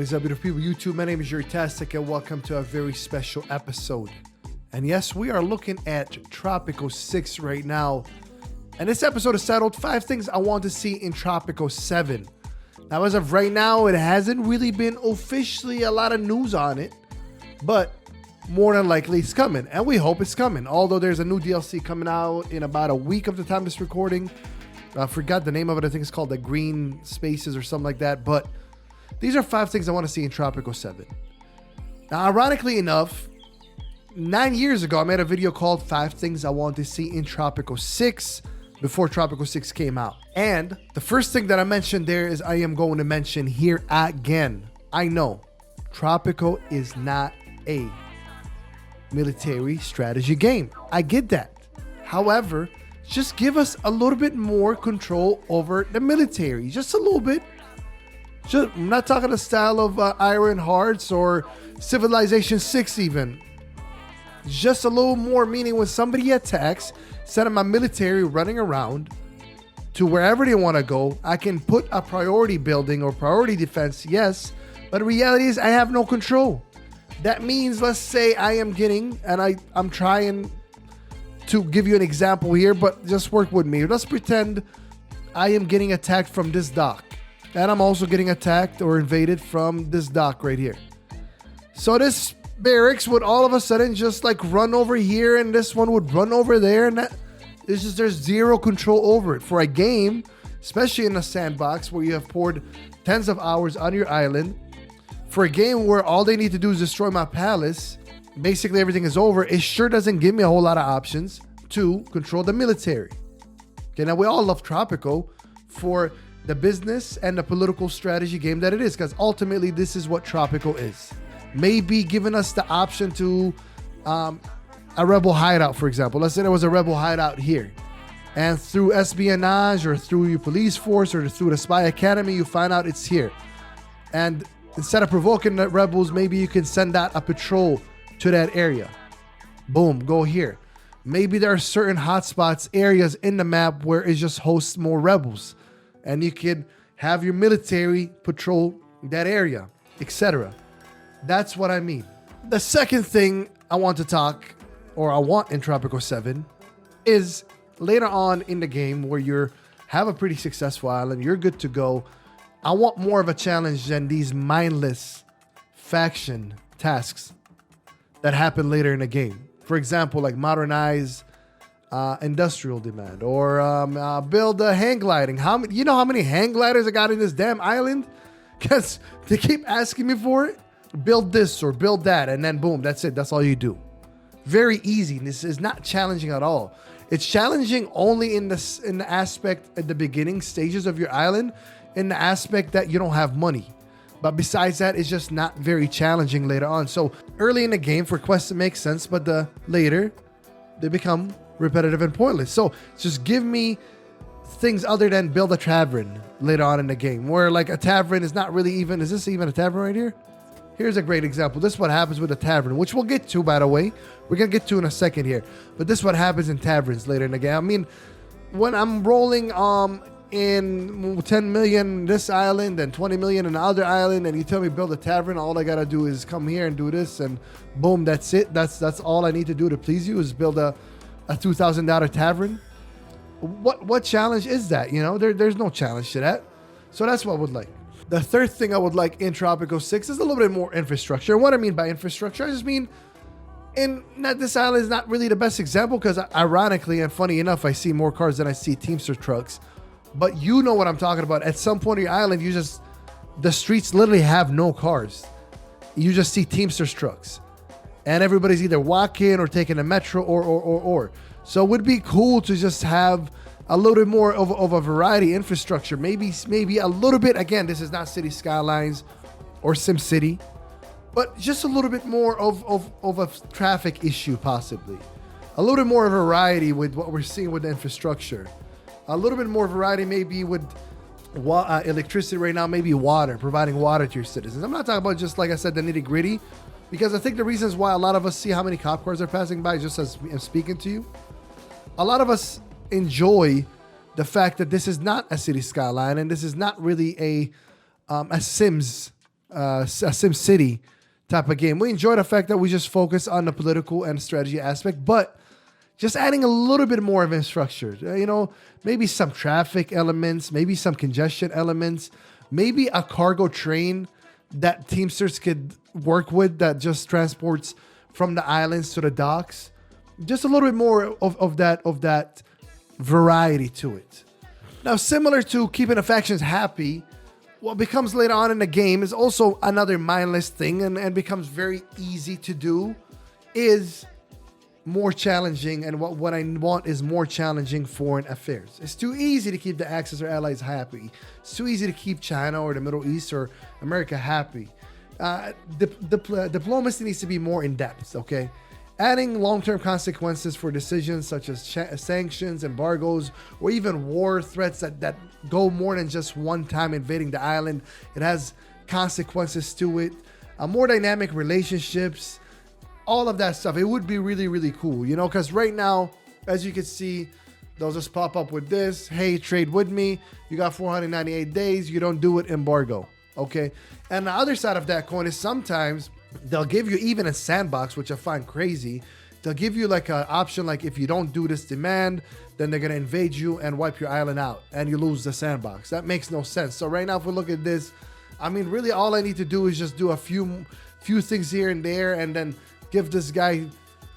is up, beautiful people? YouTube, my name is Tastic, and welcome to a very special episode. And yes, we are looking at Tropico 6 right now. And this episode is titled 5 Things I Want to See in Tropico 7. Now, as of right now, it hasn't really been officially a lot of news on it, but more than likely it's coming, and we hope it's coming. Although there's a new DLC coming out in about a week of the time of this recording. I forgot the name of it. I think it's called the Green Spaces or something like that. But these are 5 things I want to see in Tropico 7. Now, ironically enough, 9 years ago, I made a video called 5 Things I Want to See in Tropico 6 before Tropico 6 came out. And the first thing that I mentioned there is I am going to mention here again. I know Tropico is not a military strategy game. I get that. However, just give us a little bit more control over the military. Just a little bit. I'm not talking the style of Iron Hearts or Civilization 6 even. Just a little more, meaning when somebody attacks, instead of my military running around to wherever they want to go, I can put a priority building or priority defense, yes, but the reality is I have no control. That means, let's say I am getting, and I'm trying to give you an example here, but just work with me. Let's pretend I am getting attacked from this dock, and I'm also getting attacked or invaded from this dock right here. So this barracks would all of a sudden just like run over here, and this one would run over there, and it's just there's zero control over it. For a game, especially in a sandbox where you have poured tens of hours on your island, for a game where all they need to do is destroy my palace, basically everything is over, it sure doesn't give me a whole lot of options to control the military. Okay, now we all love Tropico for the business and the political strategy game that it is, because ultimately this is what Tropico is. Maybe giving us the option to a rebel hideout, for example. Let's say there was a rebel hideout here, and through espionage or through your police force or through the spy academy, you find out it's here. And instead of provoking the rebels, maybe you can send out a patrol to that area. Boom, go here. Maybe there are certain hotspots, areas in the map where it just hosts more rebels, and you could have your military patrol that area, etc. That's what I mean. The second thing I want to talk, or I want in Tropico 7, is later on in the game where you have a pretty successful island, you're good to go. I want more of a challenge than these mindless faction tasks that happen later in the game. For example, like modernize industrial demand, or build a hang gliding. You know how many hang gliders I got in this damn island? Because they keep asking me for it. Build this or build that, and then boom, that's it. That's all you do. Very easy. This is not challenging at all. It's challenging only in the aspect at the beginning stages of your island, in the aspect that you don't have money. But besides that, it's just not very challenging later on. So early in the game for quests it makes sense, but the later they become repetitive and pointless. So just give me things other than build a tavern later on in the game, where like a tavern is not really even, is this even a tavern right here? Here's a great example. This is what happens with a tavern, which we'll get to, by the way. We're going to get to in a second here. But this is what happens in taverns later in the game. I mean, when I'm rolling in 10 million this island and 20 million in the other island, and you tell me build a tavern, all I got to do is come here and do this, and boom, that's it. That's all I need to do to please you is build a $2,000 tavern. What challenge is that? You know, there's no challenge to that. So that's what I would like. The third thing I would like in Tropico 6 is a little bit more infrastructure. And what I mean by infrastructure, I just mean this island is not really the best example, because ironically and funny enough, I see more cars than I see Teamster trucks. But you know what I'm talking about. At some point in your island, the streets literally have no cars. You just see Teamsters trucks. And everybody's either walking or taking the metro or. So it would be cool to just have a little bit more of a variety infrastructure. Maybe a little bit. Again, this is not City Skylines or SimCity, but just a little bit more of a traffic issue, possibly. A little bit more variety with what we're seeing with the infrastructure. A little bit more variety maybe with electricity right now, maybe water, providing water to your citizens. I'm not talking about just, like I said, the nitty gritty, because I think the reasons why a lot of us see how many cop cars are passing by, just as I'm speaking to you, a lot of us enjoy the fact that this is not a city skyline, and this is not really a Sims a Sim City type of game. We enjoy the fact that we just focus on the political and strategy aspect, but just adding a little bit more of infrastructure. Maybe some traffic elements, maybe some congestion elements, maybe a cargo train that Teamsters could work with that just transports from the islands to the docks. Just a little bit more of that variety to it. Now, similar to keeping the factions happy, what becomes later on in the game is also another mindless thing and becomes very easy to do is more challenging, and what I want is more challenging foreign affairs. It's too easy to keep the Axis or allies happy. It's too easy to keep China or the Middle East or America happy. Diplomacy needs to be more in depth, okay? Adding long-term consequences for decisions such as sanctions, embargoes, or even war threats that go more than just one time invading the island. It has consequences to it. More dynamic relationships, all of that stuff. It would be really, really cool, because right now, as you can see, they'll just pop up with this. Hey, trade with me. You got 498 days. You don't do it, embargo. Okay. And the other side of that coin is sometimes they'll give you even a sandbox, which I find crazy. They'll give you like an option, like if you don't do this demand, then they're going to invade you and wipe your island out and you lose the sandbox. That makes no sense. So right now, if we look at this, I mean, really all I need to do is just do a few things here and there and then give this guy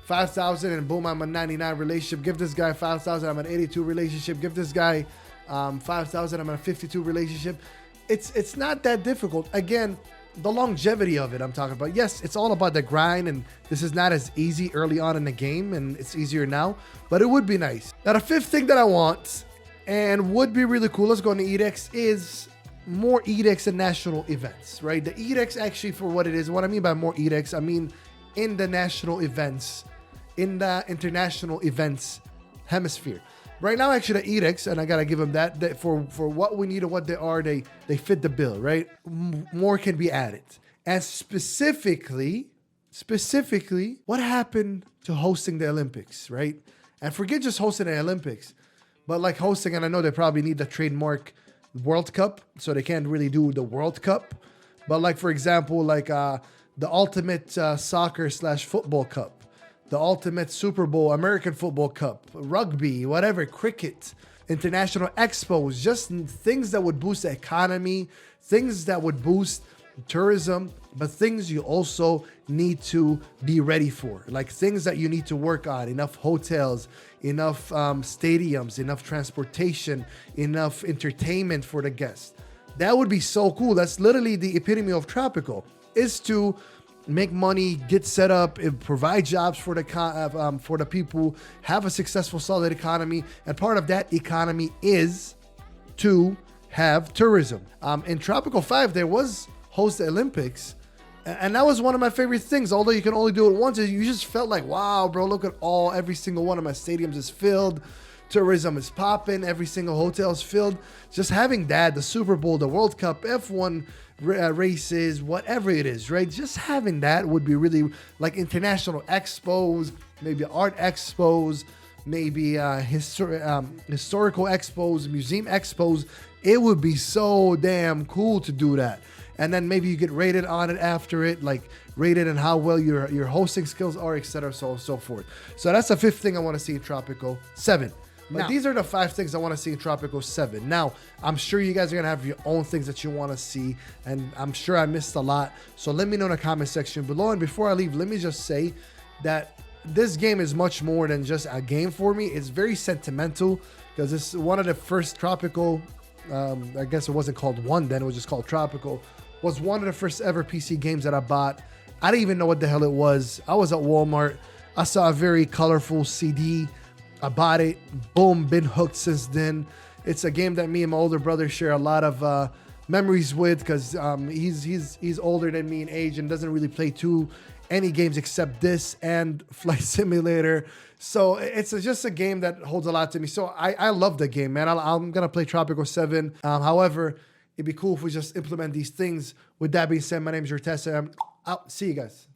5,000 and boom, I'm a 99 relationship. Give this guy 5,000, I'm an 82 relationship. Give this guy 5,000, I'm in a 52 relationship. It's not that difficult. Again, the longevity of it I'm talking about. Yes, it's all about the grind, and this is not as easy early on in the game, and it's easier now, but it would be nice. Now, the fifth thing that I want and would be really cool, let's go into edicts, is more edicts and national events, right? The edicts actually for what it is, what I mean by more edicts, I mean in the national events, in the international events hemisphere. Right now, actually, the edicts, and I gotta give them that for what we need and what they are, they fit the bill, right? More can be added. And specifically, what happened to hosting the Olympics, right? And forget just hosting the Olympics, but like hosting, and I know they probably need the trademark World Cup, so they can't really do the World Cup. But like, for example, like the Ultimate Soccer/Football Cup, the Ultimate Super Bowl, American Football Cup, rugby, whatever, cricket, international expos, just things that would boost the economy, things that would boost tourism, but things you also need to be ready for, like things that you need to work on, enough hotels, enough stadiums, enough transportation, enough entertainment for the guests. That would be so cool. That's literally the epitome of Tropico, is to make money, get set up, provide jobs for the people, have a successful, solid economy. And part of that economy is to have tourism. In Tropico 5, there was host the Olympics. And that was one of my favorite things. Although you can only do it once, you just felt like, wow, bro, look at every single one of my stadiums is filled. Tourism is popping. Every single hotel is filled. Just having that, the Super Bowl, the World Cup, F1 races, whatever it is, right? Just having that would be really like international expos, maybe art expos, maybe historical expos, museum expos. It would be so damn cool to do that. And then maybe you get rated on it after it, like rated on how well your hosting skills are, etc., so forth. So that's the fifth thing I want to see in Tropico 7. But these are the 5 things I want to see in Tropico 7. Now, I'm sure you guys are going to have your own things that you want to see, and I'm sure I missed a lot. So let me know in the comment section below. And before I leave, let me just say that this game is much more than just a game for me. It's very sentimental because it's one of the first Tropico, I guess it wasn't called 1 then, it was just called Tropico, was one of the first ever PC games that I bought. I didn't even know what the hell it was. I was at Walmart. I saw a very colorful CD. I bought it, boom, been hooked since then. It's a game that me and my older brother share a lot of memories with because he's older than me in age and doesn't really play any games except this and Flight Simulator. So it's just a game that holds a lot to me. So I love the game, man. I'm going to play Tropico 7. However, it'd be cool if we just implement these things. With that being said, my name is Tessa. I'm out. See you guys.